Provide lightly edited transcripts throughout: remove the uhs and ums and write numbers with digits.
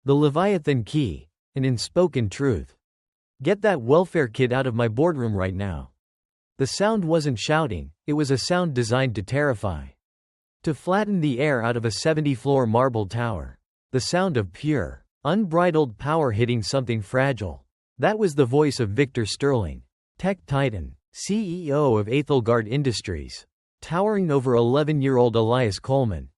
The Leviathan key, an unspoken truth. Get that welfare kid out of my boardroom right now. The sound wasn't shouting, it was a sound designed to terrify. To flatten the air out of a 70-floor marble tower. The sound of pure, unbridled power hitting something fragile. That was the voice of Victor Sterling, tech titan, CEO of Ethelgard Industries, towering over 11-year-old Elias Coleman.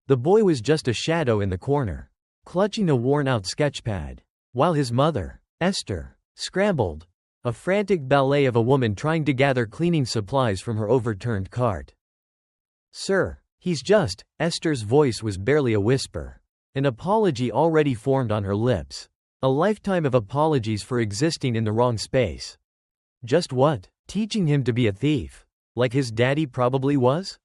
The boy was just a shadow in the corner, clutching a worn-out sketchpad, while his mother, Esther, scrambled, a frantic ballet of a woman trying to gather cleaning supplies from her overturned cart. "Sir, he's just," Esther's voice was barely a whisper. An apology already formed on her lips. A lifetime of apologies for existing in the wrong space. Just what? Teaching him to be a thief? Like his daddy probably was?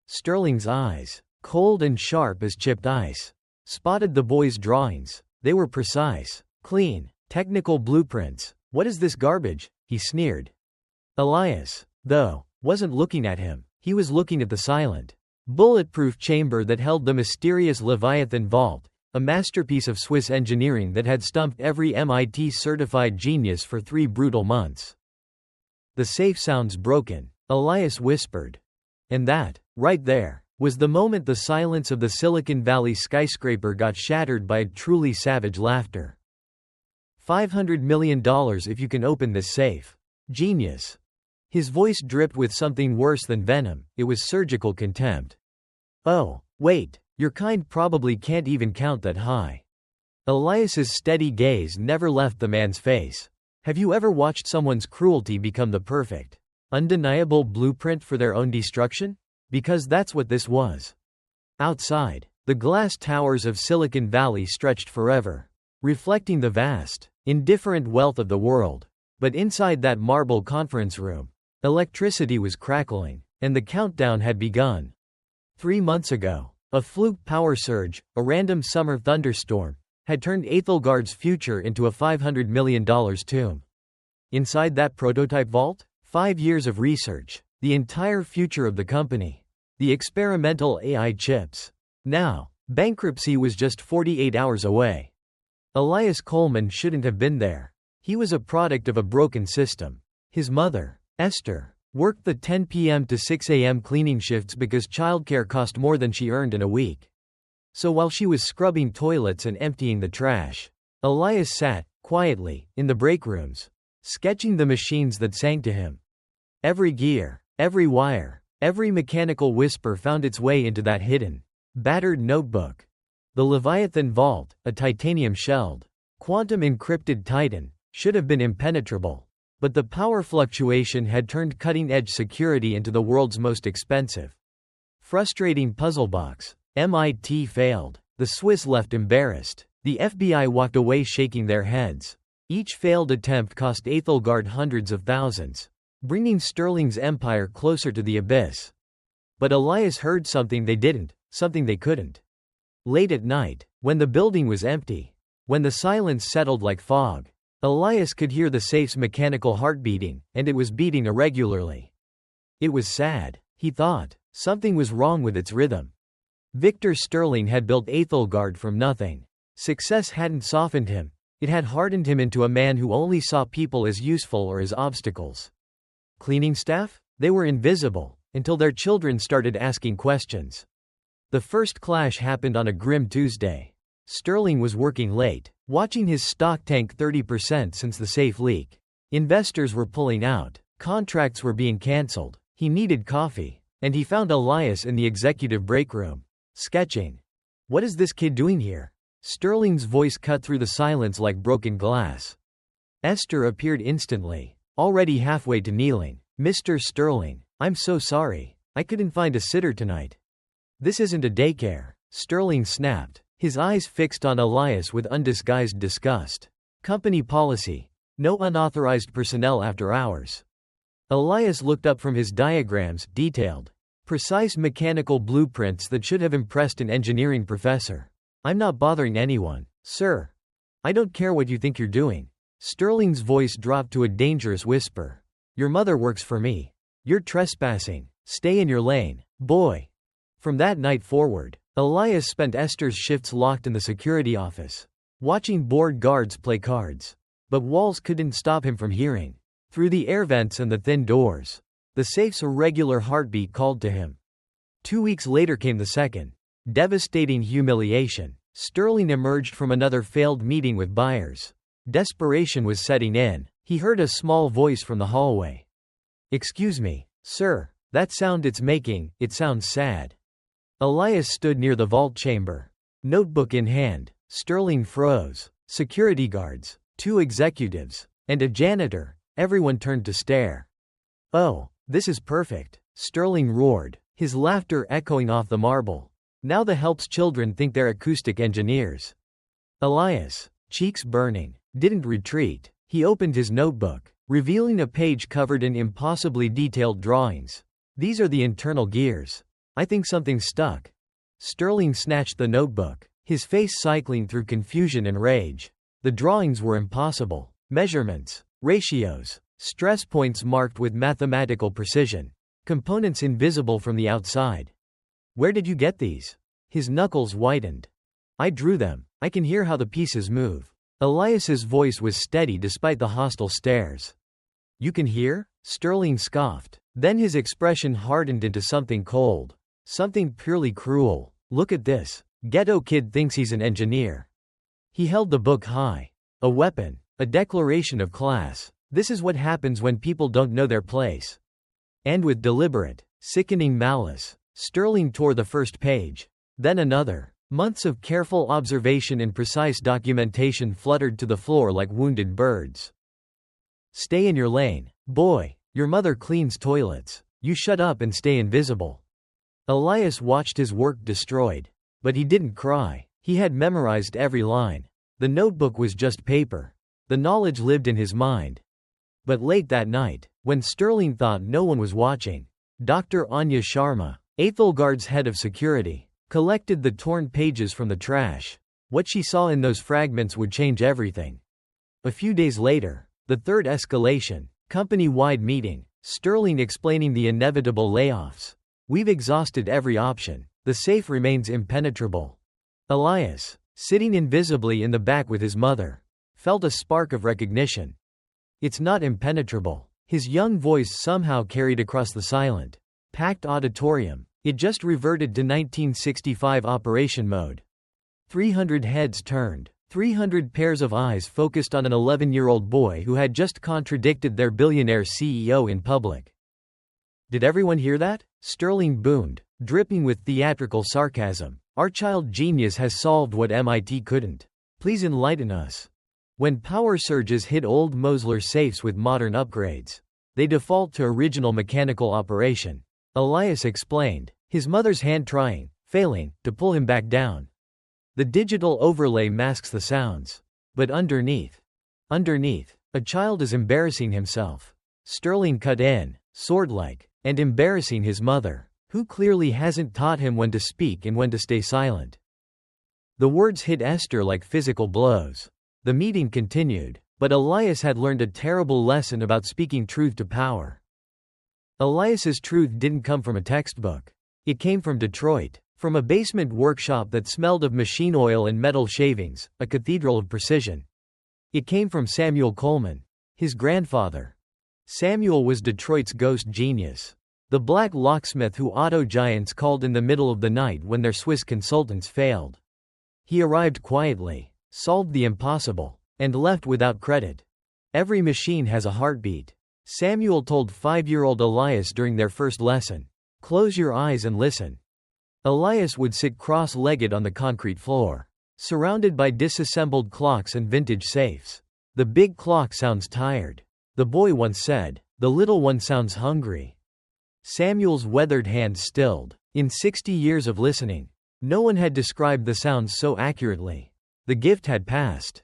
Sterling's eyes, cold and sharp as chipped ice, spotted the boy's drawings. They were precise, clean, technical blueprints. "What is this garbage?" he sneered. Elias, though, wasn't looking at him. He was looking at the silent, bulletproof chamber that held the mysterious Leviathan vault, a masterpiece of Swiss engineering that had stumped every MIT-certified genius for 3 brutal months. "The safe sounds broken," Elias whispered. And that, right there, was the moment the silence of the Silicon Valley skyscraper got shattered by a truly savage laughter. $500 million if you can open this safe. Genius. His voice dripped with something worse than venom. It was surgical contempt. "Oh, wait, your kind probably can't even count that high." Elias's steady gaze never left the man's face. Have you ever watched someone's cruelty become the perfect, undeniable blueprint for their own destruction? Because that's what this was. Outside, the glass towers of Silicon Valley stretched forever, reflecting the vast, indifferent wealth of the world. But inside that marble conference room, electricity was crackling, and the countdown had begun. 3 months ago, a fluke power surge, a random summer thunderstorm, had turned Ethelgard's future into a $500 million tomb. Inside that prototype vault, 5 years of research, the entire future of the company, the experimental AI chips. Now, bankruptcy was just 48 hours away. Elias Coleman shouldn't have been there. He was a product of a broken system. His mother, Esther, worked the 10 p.m. to 6 a.m. cleaning shifts because childcare cost more than she earned in a week. So while she was scrubbing toilets and emptying the trash, Elias sat, quietly, in the break rooms, sketching the machines that sang to him. Every gear, every wire, every mechanical whisper found its way into that hidden, battered notebook. The Leviathan vault, a titanium-shelled, quantum-encrypted titan, should have been impenetrable. But the power fluctuation had turned cutting-edge security into the world's most expensive, frustrating puzzle box. MIT failed. The Swiss left embarrassed. The FBI walked away shaking their heads. Each failed attempt cost Ethelgard hundreds of thousands, bringing Sterling's empire closer to the abyss. But Elias heard something they didn't, something they couldn't. Late at night, when the building was empty, when the silence settled like fog, Elias could hear the safe's mechanical heart beating, and it was beating irregularly. It was sad, he thought. Something was wrong with its rhythm. Victor Sterling had built Ethelgard from nothing. Success hadn't softened him, it had hardened him into a man who only saw people as useful or as obstacles. Cleaning staff? They were invisible, until their children started asking questions. The first clash happened on a grim Tuesday. Sterling was working late, watching his stock tank 30% since the safe leak. Investors were pulling out, contracts were being cancelled. He needed coffee, and he found Elias in the executive break room, sketching. "What is this kid doing here?" Sterling's voice cut through the silence like broken glass. Esther appeared instantly, already halfway to kneeling. "Mr. Sterling, I'm so sorry. I couldn't find a sitter tonight." "This isn't a daycare," Sterling snapped, his eyes fixed on Elias with undisguised disgust. "Company policy. No unauthorized personnel after hours." Elias looked up from his diagrams, detailed, precise mechanical blueprints that should have impressed an engineering professor. "I'm not bothering anyone, sir. I don't care what you think you're doing." Sterling's voice dropped to a dangerous whisper. "Your mother works for me. You're trespassing. Stay in your lane, boy." From that night forward, Elias spent Esther's shifts locked in the security office. watching bored guards play cards. But walls couldn't stop him from hearing. Through the air vents and the thin doors, the safe's irregular heartbeat called to him. 2 weeks later came the second. Devastating humiliation. Sterling emerged from another failed meeting with buyers. Desperation was setting in. He heard a small voice from the hallway. "Excuse me, sir, that sound it's making, it sounds sad." Elias stood near the vault chamber. Notebook in hand, Sterling froze. Security guards, 2 executives, and a janitor, everyone turned to stare. "Oh, this is perfect," Sterling roared, his laughter echoing off the marble. "Now the help's children think they're acoustic engineers." Elias, cheeks burning, didn't retreat. He opened his notebook, revealing a page covered in impossibly detailed drawings. "These are the internal gears. I think something's stuck." Sterling snatched the notebook, his face cycling through confusion and rage. The drawings were impossible. Measurements, ratios, stress points marked with mathematical precision. Components invisible from the outside. "Where did you get these?" His knuckles whitened. "I drew them. I can hear how the pieces move." Elias's voice was steady despite the hostile stares. "You can hear?" Sterling scoffed. Then his expression hardened into something cold. Something purely cruel. "Look at this. Ghetto kid thinks he's an engineer." He held the book high. A weapon. A declaration of class. This is what happens when people don't know their place. And with deliberate, sickening malice, Sterling tore the first page. Then another. Months of careful observation and precise documentation fluttered to the floor like wounded birds. "Stay in your lane. Boy, your mother cleans toilets. You shut up and stay invisible." Elias watched his work destroyed. But he didn't cry. He had memorized every line. The notebook was just paper. The knowledge lived in his mind. But late that night, when Sterling thought no one was watching, Dr. Anya Sharma, Aethelgard's head of security, collected the torn pages from the trash. What she saw in those fragments would change everything. A few days later, the third escalation, company-wide meeting, Sterling explaining the inevitable layoffs. "We've exhausted every option. The safe remains impenetrable." Elias, sitting invisibly in the back with his mother, felt a spark of recognition. "It's not impenetrable." His young voice somehow carried across the silent, packed auditorium. It just reverted to 1965 operation mode. 300 heads turned. 300 pairs of eyes focused on an 11-year-old boy who had just contradicted their billionaire CEO in public. "Did everyone hear that?" Sterling boomed, dripping with theatrical sarcasm. "Our child genius has solved what MIT couldn't. Please enlighten us." When power surges hit old Mosler safes with modern upgrades, they default to original mechanical operation. Elias explained, his mother's hand trying, failing, to pull him back down. The digital overlay masks the sounds. But underneath, a child is embarrassing himself. Sterling cut in, sword-like, and embarrassing his mother, who clearly hasn't taught him when to speak and when to stay silent. The words hit Esther like physical blows. The meeting continued, but Elias had learned a terrible lesson about speaking truth to power. Elias's truth didn't come from a textbook. It came from Detroit, from a basement workshop that smelled of machine oil and metal shavings, a cathedral of precision. It came from Samuel Coleman, his grandfather. Samuel was Detroit's ghost genius, the black locksmith who auto giants called in the middle of the night when their Swiss consultants failed. He arrived quietly, solved the impossible, and left without credit. "Every machine has a heartbeat," Samuel told 5-year-old Elias during their first lesson. "Close your eyes and listen." Elias would sit cross-legged on the concrete floor, surrounded by disassembled clocks and vintage safes. "The big clock sounds tired," the boy once said. "The little one sounds hungry." Samuel's weathered hand stilled. In 60 years of listening, no one had described the sounds so accurately. The gift had passed.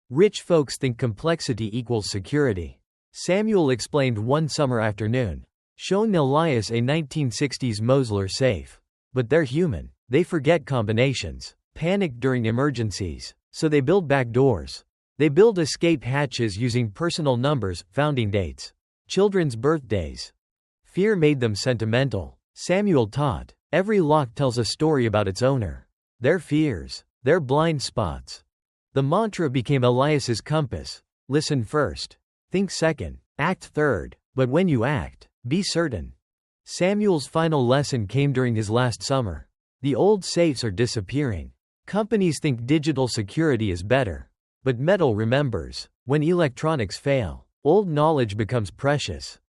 Rich folks think complexity equals security. Samuel explained one summer afternoon, showing Elias a 1960s Mosler safe. "But they're human. They forget combinations, panic during emergencies, so they build back doors. They build escape hatches using personal numbers, founding dates, children's birthdays. Fear made them sentimental." Samuel taught, "Every lock tells a story about its owner. Their fears, their blind spots." The mantra became Elias's compass: listen first, think second, act third, but when you act, be certain. Samuel's final lesson came during his last summer. The old safes are disappearing. Companies think digital security is better. But metal remembers. When electronics fail, old knowledge becomes precious.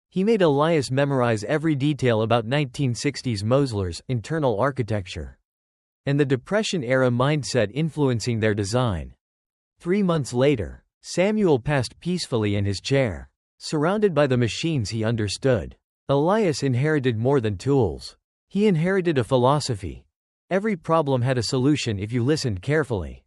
He made Elias memorize every detail about 1960s Mosler's internal architecture and the Depression-era mindset influencing their design. 3 months later, Samuel passed peacefully in his chair, surrounded by the machines he understood. Elias inherited more than tools. He inherited a philosophy. Every problem had a solution if you listened carefully.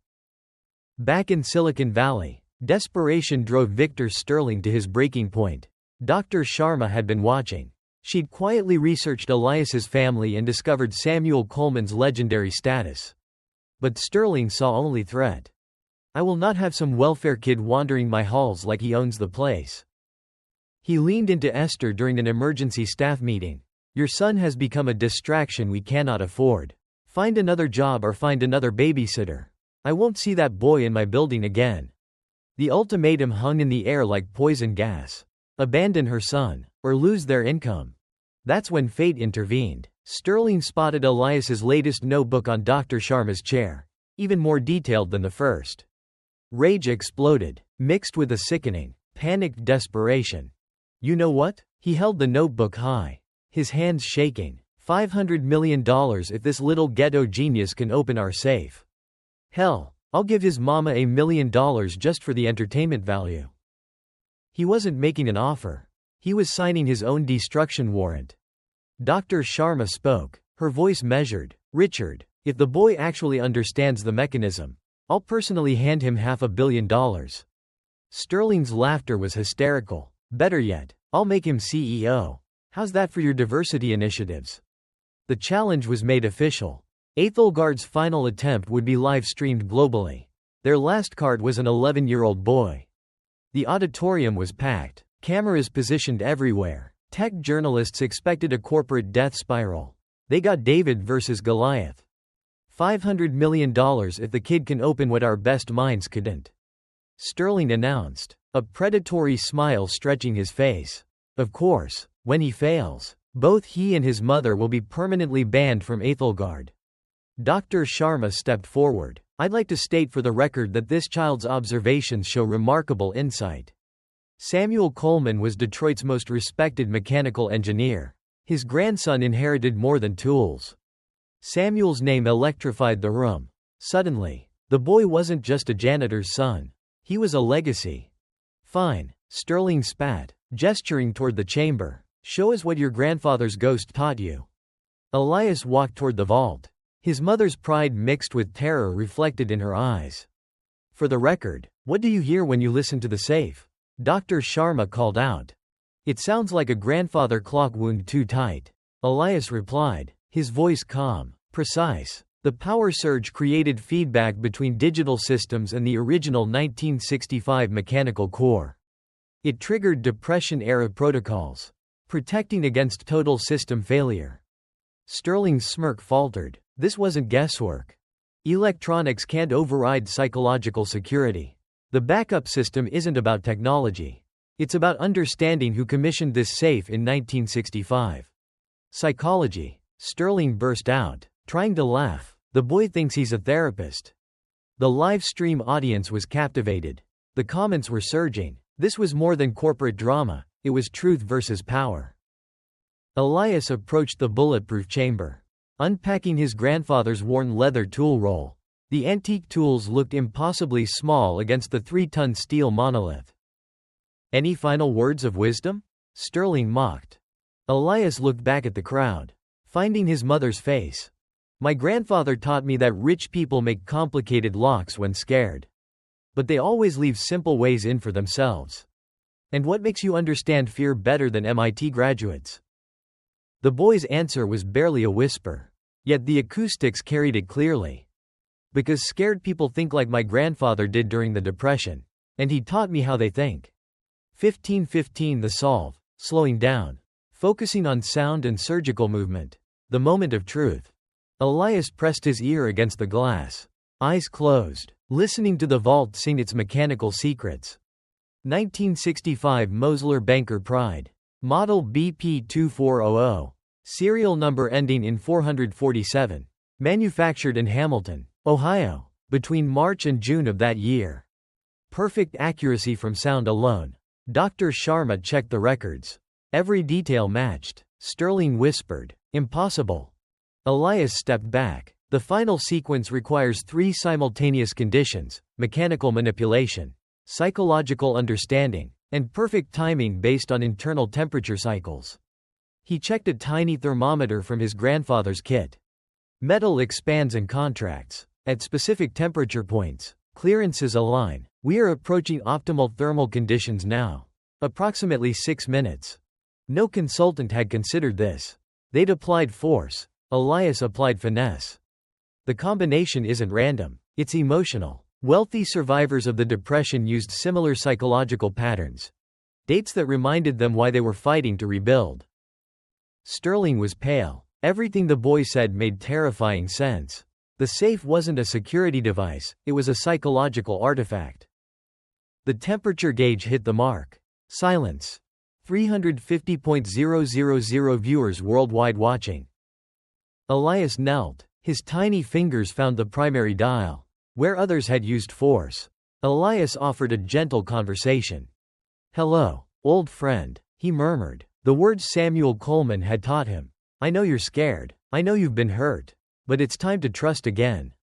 Back in Silicon Valley, desperation drove Victor Sterling to his breaking point. Dr. Sharma had been watching. She'd quietly researched Elias's family and discovered Samuel Coleman's legendary status. But Sterling saw only threat. "I will not have some welfare kid wandering my halls like he owns the place." He leaned into Esther during an emergency staff meeting. "Your son has become a distraction we cannot afford. Find another job or find another babysitter. I won't see that boy in my building again." The ultimatum hung in the air like poison gas. Abandon her son, or lose their income. That's when fate intervened. Sterling spotted Elias's latest notebook on Dr. Sharma's chair, even more detailed than the first. Rage exploded, mixed with a sickening, panicked desperation. "You know what?" He held the notebook high, his hands shaking. $500 million if this little ghetto genius can open our safe. Hell, I'll give his mama $1 million just for the entertainment value. He wasn't making an offer. He was signing his own destruction warrant. Dr. Sharma spoke, her voice measured. "Richard, if the boy actually understands the mechanism, I'll personally hand him $500 million. Sterling's laughter was hysterical. "Better yet, I'll make him CEO. How's that for your diversity initiatives?" The challenge was made official. Ethelgard's final attempt would be live-streamed globally. Their last card was an 11-year-old boy. The auditorium was packed, cameras positioned everywhere. Tech journalists expected a corporate death spiral. They got David versus Goliath. $500 million if the kid can open what our best minds couldn't. Sterling announced, a predatory smile stretching his face. Of course, when he fails, both he and his mother will be permanently banned from Ethelgard. Dr. Sharma stepped forward. "I'd like to state for the record that this child's observations show remarkable insight." Samuel Coleman was Detroit's most respected mechanical engineer. His grandson inherited more than tools. Samuel's name electrified the room. Suddenly, the boy wasn't just a janitor's son. He was a legacy. "Fine," Sterling spat, gesturing toward the chamber. "Show us what your grandfather's ghost taught you." Elias walked toward the vault. His mother's pride mixed with terror reflected in her eyes. "For the record, what do you hear when you listen to the safe?" Dr. Sharma called out. "It sounds like a grandfather clock wound too tight." Elias replied, his voice calm, precise. The power surge created feedback between digital systems and the original 1965 mechanical core. It triggered Depression-era protocols, protecting against total system failure. Sterling's smirk faltered. This wasn't guesswork. Electronics can't override psychological security. The backup system isn't about technology. It's about understanding who commissioned this safe in 1965. Psychology. Sterling burst out, trying to laugh. The boy thinks he's a therapist. The live stream audience was captivated. The comments were surging. This was more than corporate drama, it was truth versus power. Elias approached the bulletproof chamber, unpacking his grandfather's worn leather tool roll. The antique tools looked impossibly small against the 3-ton steel monolith. "Any final words of wisdom?" Sterling mocked. Elias looked back at the crowd, finding his mother's face. "My grandfather taught me that rich people make complicated locks when scared. But they always leave simple ways in for themselves. And what makes you understand fear better than MIT graduates?" The boy's answer was barely a whisper. Yet the acoustics carried it clearly. "Because scared people think like my grandfather did during the Depression. And he taught me how they think." 15:15 The solve. Slowing down. Focusing on sound and surgical movement. The moment of truth. Elias pressed his ear against the glass. Eyes closed. listening to the vault sing its mechanical secrets. 1965 Mosler Banker Pride. Model BP2400. Serial number ending in 447. Manufactured in Hamilton, Ohio, between March and June of that year. Perfect accuracy from sound alone. Dr. Sharma checked the records. Every detail matched. Sterling whispered, "Impossible." Elias stepped back. The final sequence requires 3 simultaneous conditions: mechanical manipulation, psychological understanding, and perfect timing based on internal temperature cycles. He checked a tiny thermometer from his grandfather's kit. Metal expands and contracts. At specific temperature points, clearances align. We are approaching optimal thermal conditions now. Approximately 6 minutes. No consultant had considered this. They'd applied force. Elias applied finesse. The combination isn't random. It's emotional. Wealthy survivors of the Depression used similar psychological patterns. Dates that reminded them why they were fighting to rebuild. Sterling was pale. Everything the boy said made terrifying sense. The safe wasn't a security device, it was a psychological artifact. The temperature gauge hit the mark. Silence. 350,000 viewers worldwide watching. Elias knelt. His tiny fingers found the primary dial. Where others had used force, Elias offered a gentle conversation. "Hello, old friend," he murmured, the words Samuel Coleman had taught him. "I know you're scared. I know you've been hurt. But it's time to trust again."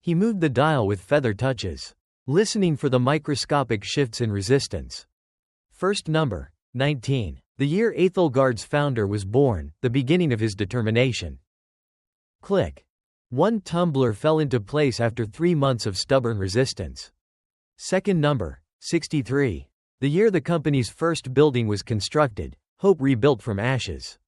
He moved the dial with feather touches, listening for the microscopic shifts in resistance. First number, 19. The year Ethelgard's founder was born, the beginning of his determination. Click. 1 tumbler fell into place after 3 months of stubborn resistance. Second number, 63. The year the company's first building was constructed, hope rebuilt from ashes.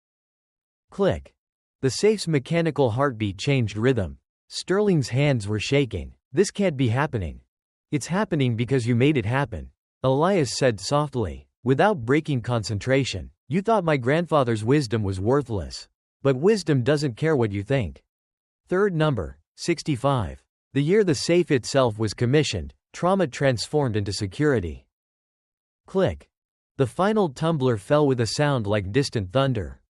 Click. The safe's mechanical heartbeat changed rhythm. Sterling's hands were shaking. "This can't be happening." "It's happening because you made it happen," Elias said softly, without breaking concentration. "You thought my grandfather's wisdom was worthless. But wisdom doesn't care what you think." Third number, 65. The year the safe itself was commissioned, trauma transformed into security. Click. The final tumbler fell with a sound like distant thunder.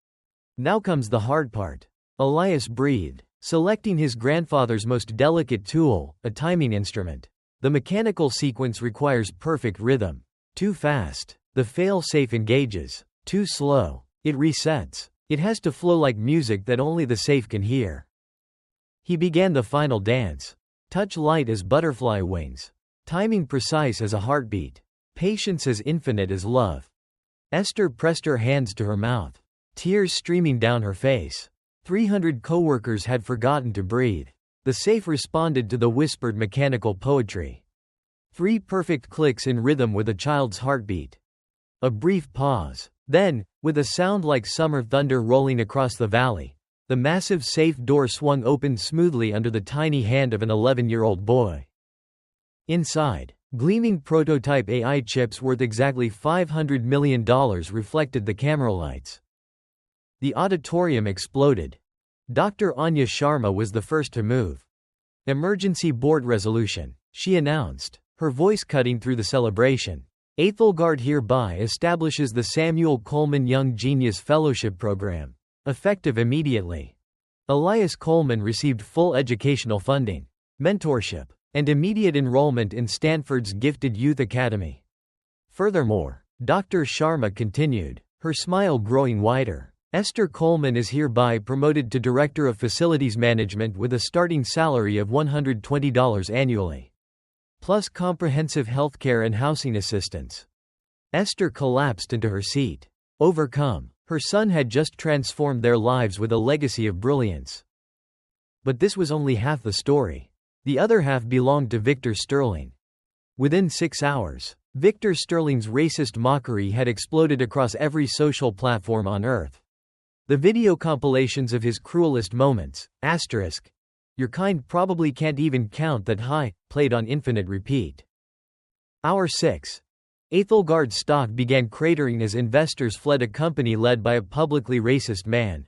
Now comes the hard part. Elias breathed, selecting his grandfather's most delicate tool, a timing instrument. The mechanical sequence requires perfect rhythm. Too fast, the fail-safe engages. Too slow, it resets. It has to flow like music that only the safe can hear. He began the final dance. Touch light as butterfly wings. Timing precise as a heartbeat. Patience as infinite as love. Esther pressed her hands to her mouth. Tears streaming down her face. 300 coworkers had forgotten to breathe. The safe responded to the whispered mechanical poetry. 3 perfect clicks in rhythm with a child's heartbeat. A brief pause. Then, with a sound like summer thunder rolling across the valley, the massive safe door swung open smoothly under the tiny hand of an 11-year-old boy. Inside, gleaming prototype AI chips worth exactly $500 million reflected the camera lights. The auditorium exploded. Dr. Anya Sharma was the first to move. "Emergency board resolution," she announced, her voice cutting through the celebration. "Ethelgard hereby establishes the Samuel Coleman Young Genius Fellowship Program. Effective immediately." Elias Coleman received full educational funding, mentorship, and immediate enrollment in Stanford's Gifted Youth Academy. Furthermore, Dr. Sharma continued, her smile growing wider. "Esther Coleman is hereby promoted to Director of Facilities Management with a starting salary of $120 annually. Plus comprehensive healthcare and housing assistance." Esther collapsed into her seat. Overcome. Her son had just transformed their lives with a legacy of brilliance. But this was only half the story. The other half belonged to Victor Sterling. Within 6 hours, Victor Sterling's racist mockery had exploded across every social platform on Earth. The video compilations of his cruelest moments, your kind probably can't even count that high, played on infinite repeat. Hour 6. Ethelgard's stock began cratering as investors fled a company led by a publicly racist man.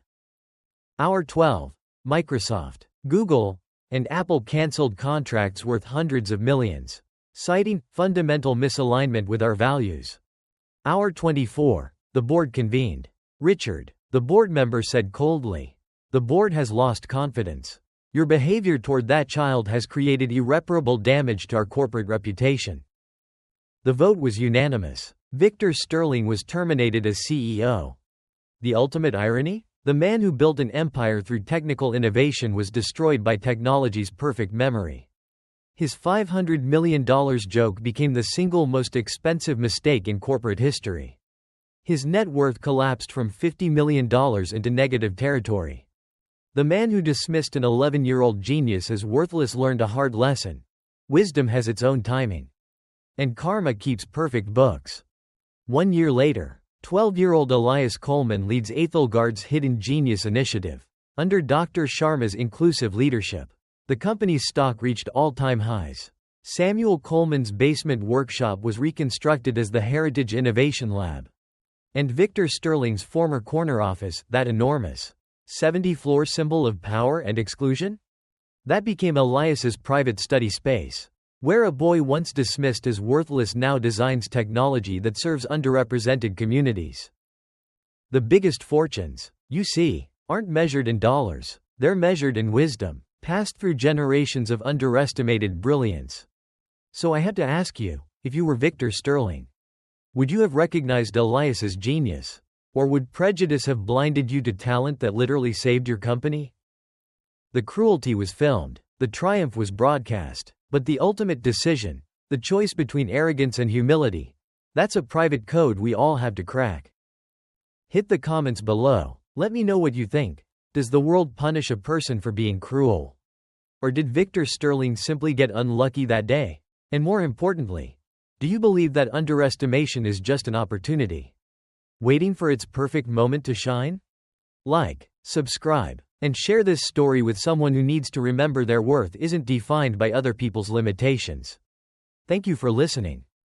Hour 12. Microsoft, Google, and Apple canceled contracts worth hundreds of millions, citing fundamental misalignment with our values. Hour 24. The board convened. Richard, the board member, said coldly. The board has lost confidence. Your behavior toward that child has created irreparable damage to our corporate reputation. The vote was unanimous. Victor Sterling was terminated as CEO. The ultimate irony? The man who built an empire through technical innovation was destroyed by technology's perfect memory. His $500 million joke became the single most expensive mistake in corporate history. His net worth collapsed from $50 million into negative territory. The man who dismissed an 11-year-old genius as worthless learned a hard lesson. Wisdom has its own timing. And karma keeps perfect books. 1 year later, 12-year-old Elias Coleman leads Aethelgard's Hidden Genius initiative. Under Dr. Sharma's inclusive leadership, the company's stock reached all-time highs. Samuel Coleman's basement workshop was reconstructed as the Heritage Innovation Lab. And Victor Sterling's former corner office, that enormous 70-floor symbol of power and exclusion? That became Elias's private study space, where a boy once dismissed as worthless now designs technology that serves underrepresented communities. The biggest fortunes, you see, aren't measured in dollars, they're measured in wisdom, passed through generations of underestimated brilliance. So I had to ask you, if you were Victor Sterling, would you have recognized Elias's genius? Or would prejudice have blinded you to talent that literally saved your company? The cruelty was filmed, the triumph was broadcast, but the ultimate decision, the choice between arrogance and humility, that's a private code we all have to crack. Hit the comments below, let me know what you think. Does the world punish a person for being cruel? Or did Victor Sterling simply get unlucky that day? And more importantly, do you believe that underestimation is just an opportunity, waiting for its perfect moment to shine? Like, subscribe, and share this story with someone who needs to remember their worth isn't defined by other people's limitations. Thank you for listening.